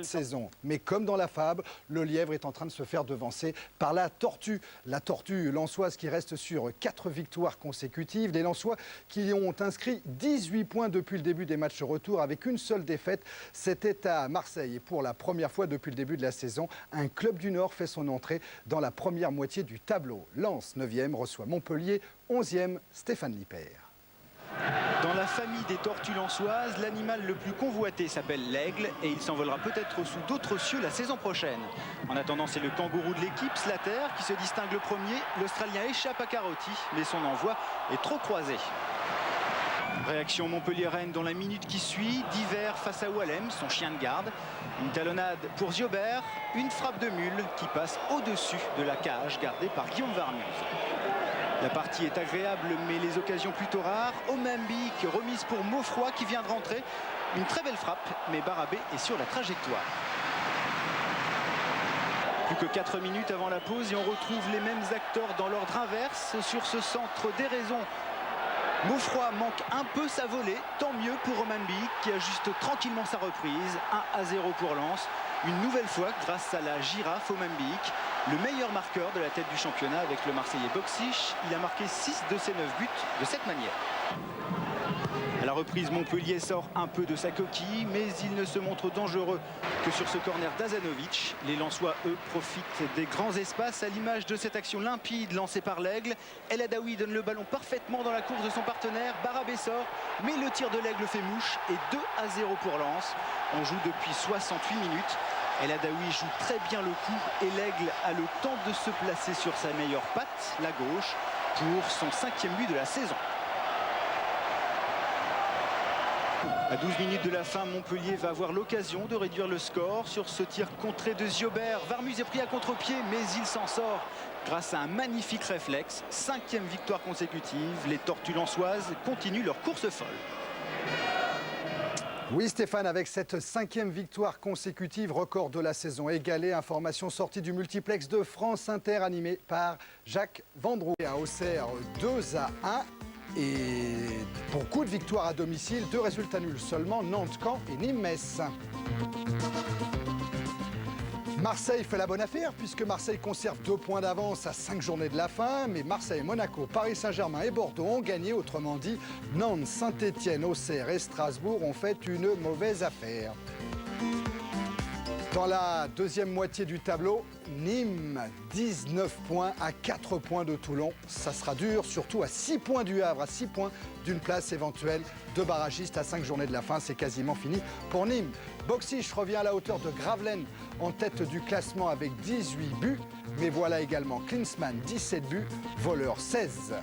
Saison. Mais comme dans la fable, le lièvre est en train de se faire devancer par la tortue. La tortue lensoise qui reste sur 4 victoires consécutives. Les Lensois qui ont inscrit 18 points depuis le début des matchs retour avec une seule défaite. C'était à Marseille. Et pour la première fois depuis le début de la saison, un club du Nord fait son entrée dans la première moitié du tableau. Lens, 9e, reçoit Montpellier, 11e, Stéphane Lippert. Dans la famille des tortues lensoises, l'animal le plus convoité s'appelle l'aigle et il s'envolera peut-être sous d'autres cieux la saison prochaine. En attendant, c'est le kangourou de l'équipe, Slater, qui se distingue le premier. L'Australien échappe à Carotti, mais son envoi est trop croisé. Réaction montpelliéraine dans la minute qui suit. Diver face à Wallem, son chien de garde. Une talonnade pour Ziobert, une frappe de mule qui passe au-dessus de la cage gardée par Guillaume Varmuse. La partie est agréable, mais les occasions plutôt rares. Omembi remise pour Maufroy qui vient de rentrer. Une très belle frappe, mais Barabé est sur la trajectoire. Plus que 4 minutes avant la pause et on retrouve les mêmes acteurs dans l'ordre inverse. Sur ce centre déraison, Maufroy manque un peu sa volée. Tant mieux pour Omembi qui ajuste tranquillement sa reprise. 1-0 pour Lens. Une nouvelle fois grâce à la girafe Omembi. Le meilleur marqueur de la tête du championnat avec le Marseillais Boksic. Il a marqué 6 de ses 9 buts de cette manière. À la reprise, Montpellier sort un peu de sa coquille, mais il ne se montre dangereux que sur ce corner d'Azanovic. Les Lensois, eux, profitent des grands espaces à l'image de cette action limpide lancée par l'Aigle. El Adaoui donne le ballon parfaitement dans la course de son partenaire. Barabé sort, mais le tir de l'Aigle fait mouche et 2-0 pour Lens. On joue depuis 68 minutes. El Adaoui joue très bien le coup et l'Aigle a le temps de se placer sur sa meilleure patte, la gauche, pour son 5e but de la saison. À 12 minutes de la fin, Montpellier va avoir l'occasion de réduire le score sur ce tir contré de Ziobert. Varmuse est pris à contre-pied, mais il s'en sort grâce à un magnifique réflexe. 5e victoire consécutive. Les tortues lensoises continuent leur course folle. Oui Stéphane, avec cette 5e victoire consécutive, record de la saison égalé, information sortie du multiplex de France Inter animé par Jacques Vendroux. À Auxerre, 2-1 et beaucoup de victoires à domicile, 2 résultats nuls seulement, Nantes, Caen et Nîmes-Metz. Marseille fait la bonne affaire puisque Marseille conserve 2 points d'avance à 5 journées de la fin. Mais Marseille, Monaco, Paris Saint-Germain et Bordeaux ont gagné. Autrement dit, Nantes, Saint-Etienne, Auxerre et Strasbourg ont fait une mauvaise affaire. Dans la deuxième moitié du tableau, Nîmes, 19 points à 4 points de Toulon. Ça sera dur, surtout à 6 points du Havre, à 6 points d'une place éventuelle de barragiste à 5 journées de la fin. C'est quasiment fini pour Nîmes. Boksic revient à la hauteur de Gravelaine en tête du classement avec 18 buts. Mais voilà également Klinsmann, 17 buts, Voleur 16.